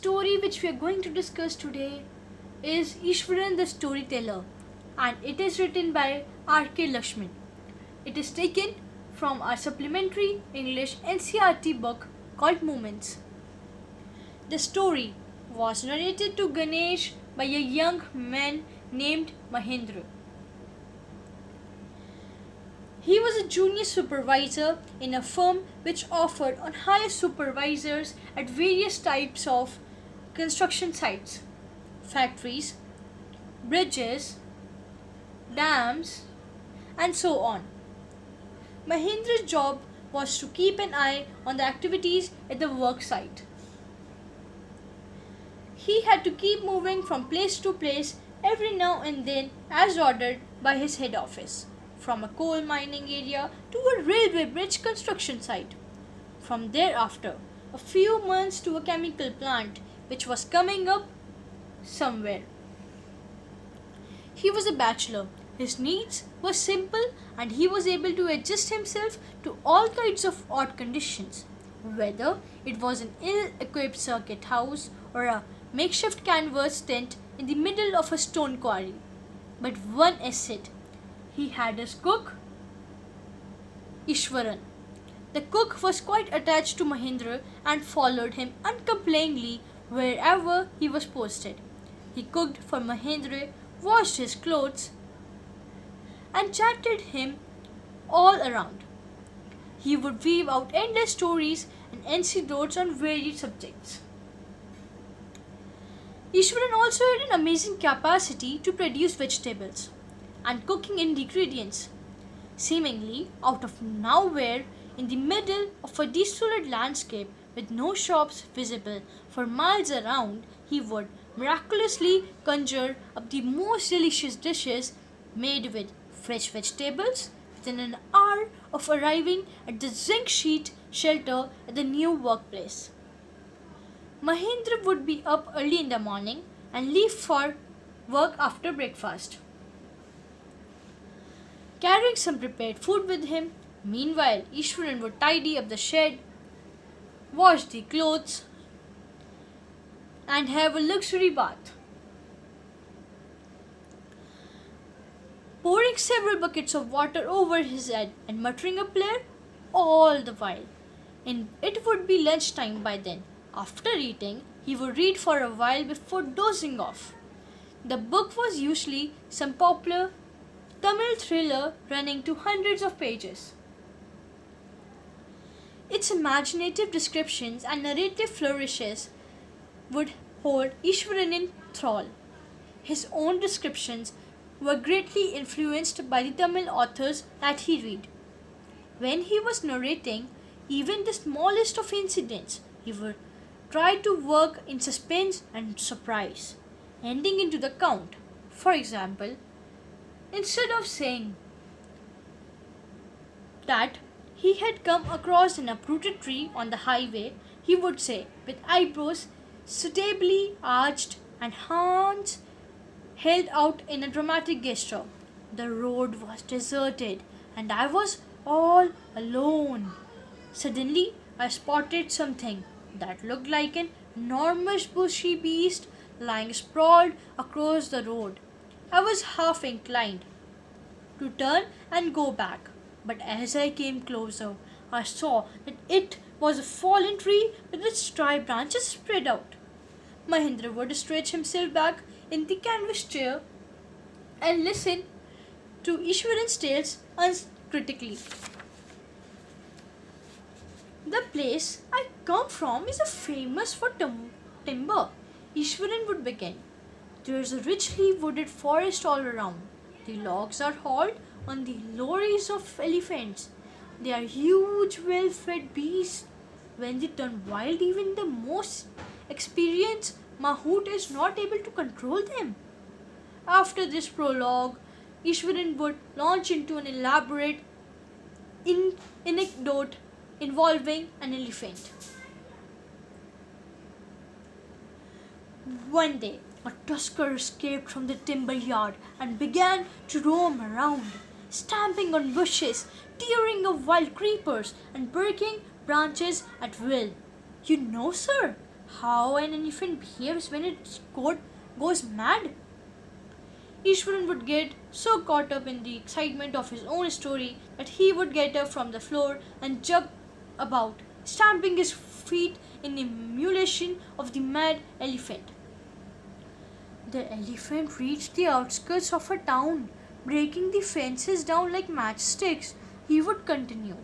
story which we are going to discuss today is Iswaran The Storyteller, and it is written by R.K. Lakshman. It is taken from our supplementary English NCERT book called Moments. The story was narrated to Ganesh by a young man named Mahendra. He was a junior supervisor in a firm which offered on hire supervisors at various types of construction sites, factories, bridges, dams, and so on. Mahendra's job was to keep an eye on the activities at the work site. He had to keep moving from place to place every now and then as ordered by his head office, from a coal mining area to a railway bridge construction site. From thereafter, a few months to a chemical plant which was coming up somewhere. He was a bachelor. His needs were simple and he was able to adjust himself to all kinds of odd conditions, whether it was an ill-equipped circuit house or a makeshift canvas tent in the middle of a stone quarry. But one asset, he had his cook, Iswaran. The cook was quite attached to Mahendra and followed him uncomplainingly wherever he was posted. He cooked for Mahendra, washed his clothes, and chatted him all around. He would weave out endless stories and anecdotes on varied subjects. Iswaran also had an amazing capacity to produce vegetables and cooking ingredients. Seemingly out of nowhere, in the middle of a desolate landscape with no shops visible for miles around, he would miraculously conjure up the most delicious dishes made with fresh vegetables within an hour of arriving at the zinc sheet shelter at the new workplace. Mahendra would be up early in the morning and leave for work after breakfast, carrying some prepared food with him. Meanwhile, Iswaran would tidy up the shed, wash the clothes, and have a luxury bath, pouring several buckets of water over his head and muttering a prayer all the while. It would be lunchtime by then. After eating, he would read for a while before dozing off. The book was usually some popular Tamil thriller running to hundreds of pages. Its imaginative descriptions and narrative flourishes would hold Iswaran in thrall. His own descriptions were greatly influenced by the Tamil authors that he read. When he was narrating even the smallest of incidents, he would try to work in suspense and surprise, ending into the count. For example, instead of saying that he had come across an uprooted tree on the highway, he would say, with eyebrows suitably arched and hands held out in a dramatic gesture, "The road was deserted and I was all alone. Suddenly, I spotted something that looked like an enormous bushy beast lying sprawled across the road. I was half inclined to turn and go back, but as I came closer, I saw that it was a fallen tree with its dry branches spread out." Mahendra would stretch himself back in the canvas chair and listen to Iswaran's tales uncritically. "The place I come from is famous for timber," Iswaran would begin. "There's a richly wooded forest all around. The logs are hauled on the lorries of elephants. They are huge, well-fed beasts. When they turn wild, even the most experienced mahout is not able to control them." After this prologue, Iswaran would launch into an elaborate anecdote involving an elephant. One day, a tusker escaped from the timber yard and began to roam around, stamping on bushes, tearing up wild creepers, and breaking branches at will. "You know, sir," how an elephant behaves when goes mad. Ishwaran would get so caught up in the excitement of his own story that he would get up from the floor and jump about, stamping his feet in emulation of the mad elephant. The elephant reached the outskirts of a town, breaking the fences down like matchsticks. He would continue.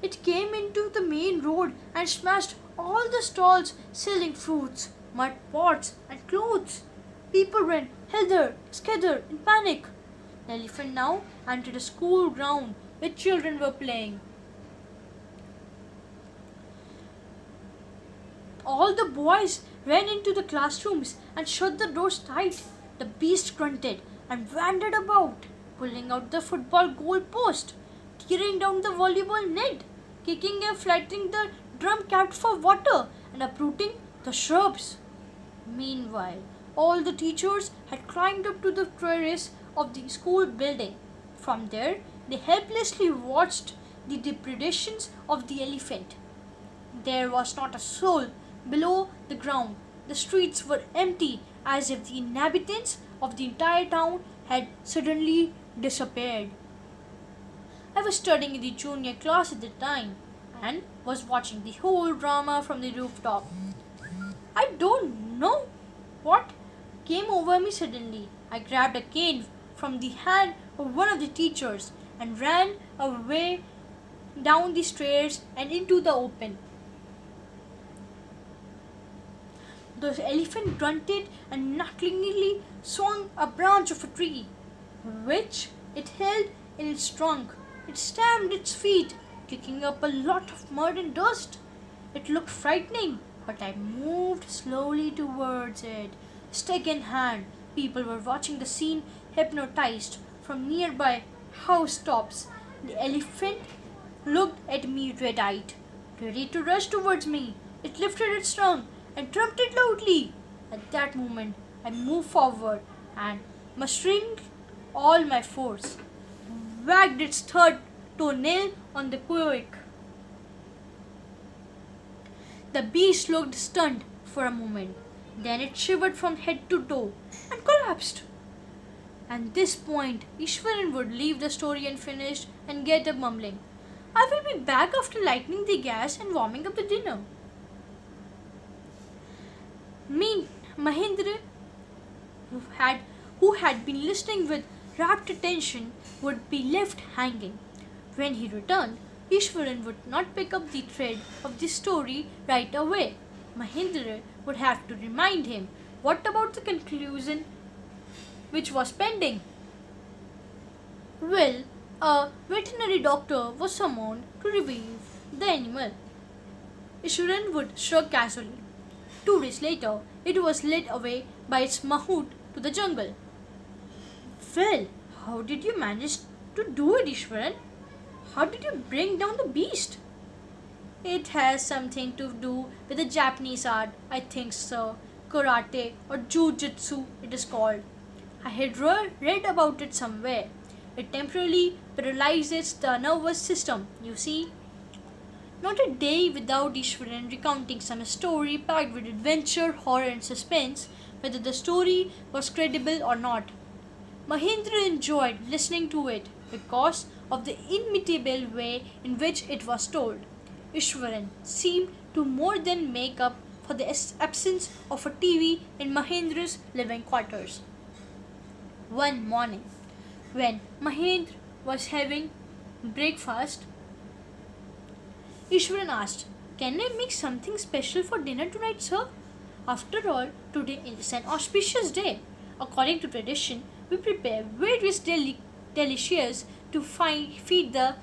It came into the main road and smashed all the stalls selling fruits, mud pots, and clothes. People ran hither, skither in panic. The elephant now entered a school ground where children were playing. All the boys ran into the classrooms and shut the doors tight. The beast grunted and wandered about, pulling out the football goal post, tearing down the volleyball net, kicking and flattering the drum capped for water, and uprooting the shrubs. Meanwhile, all the teachers had climbed up to the terrace of the school building. From there, they helplessly watched the depredations of the elephant. There was not a soul below the ground. The streets were empty, as if the inhabitants of the entire town had suddenly disappeared. I was studying in the junior class at the time and was watching the whole drama from the rooftop. I don't know what came over me suddenly. I grabbed a cane from the hand of one of the teachers and ran away down the stairs and into the open. The elephant grunted and knucklingly swung a branch of a tree, which it held in its trunk. It stamped its feet, kicking up a lot of mud and dust. It looked frightening, but I moved slowly towards it, stick in hand. People were watching the scene, hypnotized from nearby housetops. The elephant looked at me red-eyed, ready to rush towards me. It lifted its trunk and trumpeted loudly. At that moment, I moved forward and, mustering all my force, wagged its third toenail on the quake. The beast looked stunned for a moment. Then it shivered from head to toe and collapsed. At this point, Ishwaran would leave the story unfinished and get up mumbling, "I will be back after lighting the gas and warming up the dinner." Mahendra, who had been listening with rapt attention, would be left hanging. When he returned, Ishwaran would not pick up the thread of the story right away. Mahendra would have to remind him, what about the conclusion which was pending? Well, a veterinary doctor was summoned to revive the animal. Ishwaran would shrug casually. 2 days later, it was led away by its mahout to the jungle. Well, how did you manage to do it, Ishwaran? How did you bring down the beast? It has something to do with the Japanese art, I think so. Karate or Jiu-Jitsu it is called. I had read about it somewhere. It temporarily paralyzes the nervous system, you see. Not a day without Ishwaran recounting some story packed with adventure, horror and suspense, whether the story was credible or not. Mahendra enjoyed listening to it because of the inimitable way in which it was told. Ishwaran seemed to more than make up for the absence of a TV in Mahendra's living quarters. One morning, when Mahendra was having breakfast, Ishwaran asked, "Can I make something special for dinner tonight, sir? After all, today is an auspicious day. According to tradition, we prepare various delicious to feed the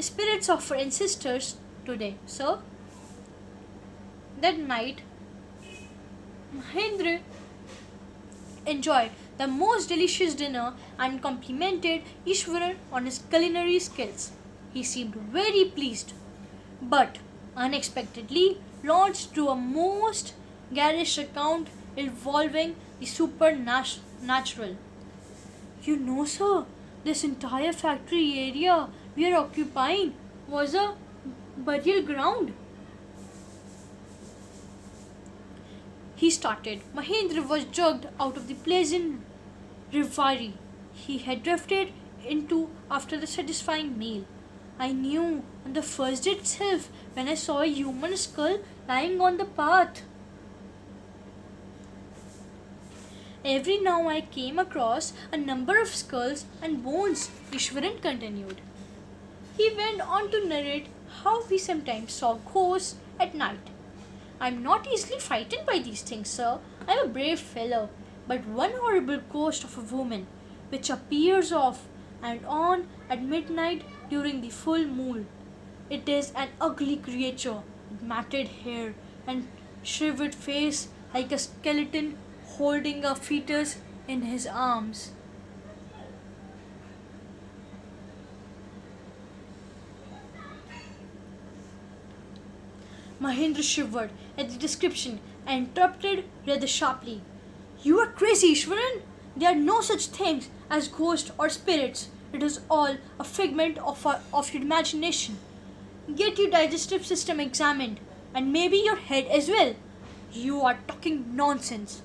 spirits of our ancestors today, sir." That night, Mahendra enjoyed the most delicious dinner and complimented Ishwaran on his culinary skills. He seemed very pleased, but unexpectedly launched to a most garish account involving the supernatural. "You know, sir, this entire factory area we are occupying was a burial ground. he started. Mahendra was jerked out of the pleasant reverie he had drifted into after the satisfying meal. I knew on the first day itself when I saw a human skull lying on the path. Every now I came across a number of skulls and bones, Ishwaran continued. He went on to narrate how he sometimes saw ghosts at night. I'm not easily frightened by these things, sir. I'm a brave fellow. But one horrible ghost of a woman, which appears off and on at midnight during the full moon. It is an ugly creature with matted hair and shriveled face like a skeleton holding a fetus in his arms. Mahendra shivered at the description and interrupted rather sharply. You are crazy, Ishwaran! There are no such things as ghosts or spirits. It is all a figment of your imagination. Get your digestive system examined, and maybe your head as well. You are talking nonsense.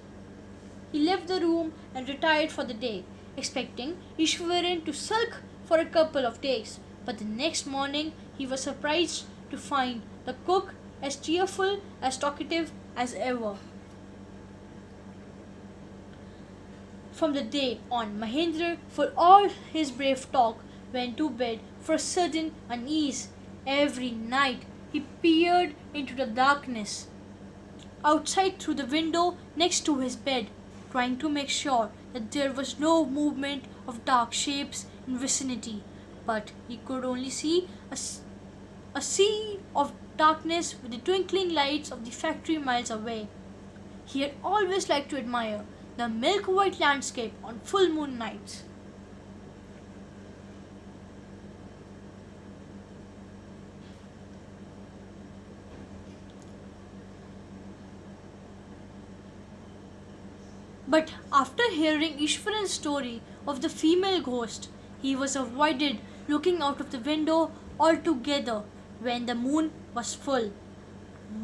He left the room and retired for the day, expecting Ishwaran to sulk for a couple of days. But the next morning he was surprised to find the cook as cheerful, as talkative as ever. From the day on, Mahendra, for all his brave talk, went to bed for a sudden unease. Every night he peered into the darkness outside through the window next to his bed, trying to make sure that there was no movement of dark shapes in vicinity. But he could only see a sea of darkness with the twinkling lights of the factory miles away. He had always liked to admire the milk-white landscape on full moon nights. But after hearing Ishwaran's story of the female ghost, he was avoided looking out of the window altogether when the moon was full.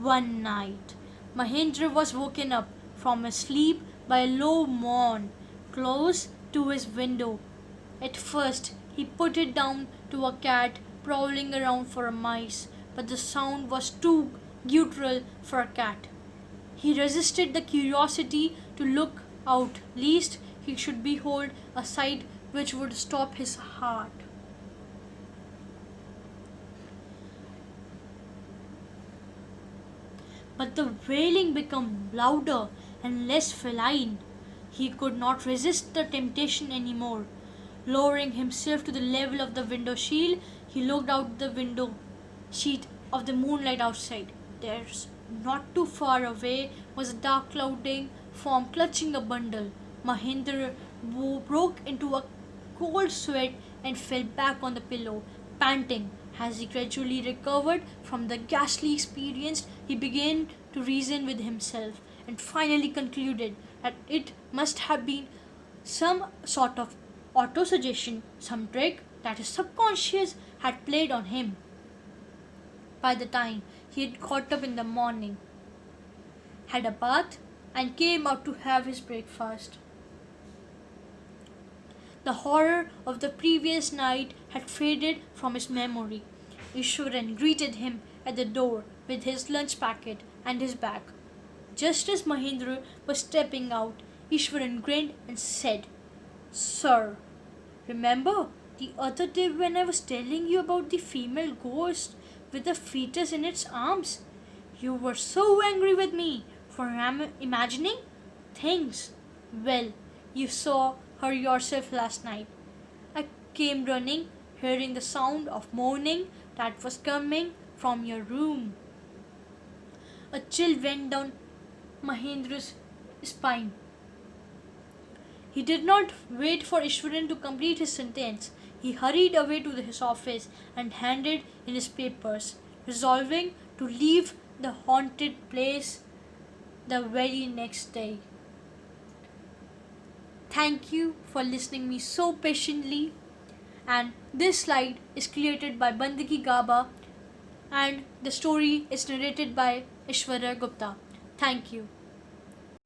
One night, Mahendra was woken up from his sleep by a low moan close to his window. At first, he put it down to a cat prowling around for a mice, but the sound was too guttural for a cat. He resisted the curiosity to look out, lest he should behold a sight which would stop his heart. But the wailing became louder and less feline. He could not resist the temptation any more. Lowering himself to the level of the window shield, he looked out the window sheet of the moonlight outside. There's not too far away was a dark clouding form clutching a bundle. Mahendra broke into a cold sweat and fell back on the pillow, panting. As he gradually recovered from the ghastly experience, he began to reason with himself and finally concluded that it must have been some sort of autosuggestion, some trick that his subconscious had played on him. By the time he had got up in the morning, had a bath, and came out to have his breakfast, the horror of the previous night had faded from his memory. Ishwaran greeted him at the door with his lunch packet and his bag. Just as Mahendra was stepping out, Ishwaran grinned and said, Sir, remember the other day when I was telling you about the female ghost with a fetus in its arms? You were so angry with me for imagining things. Well, you saw her yourself last night. I came running, hearing the sound of moaning that was coming from your room. A chill went down Mahendra's spine. He did not wait for Ishwaran to complete his sentence. He hurried away to his office and handed in his papers, resolving to leave the haunted place the very next day. Thank you for listening me so patiently, and this slide is created by Bandagi Gaba and the story is narrated by Ishwara Gupta. Thank you.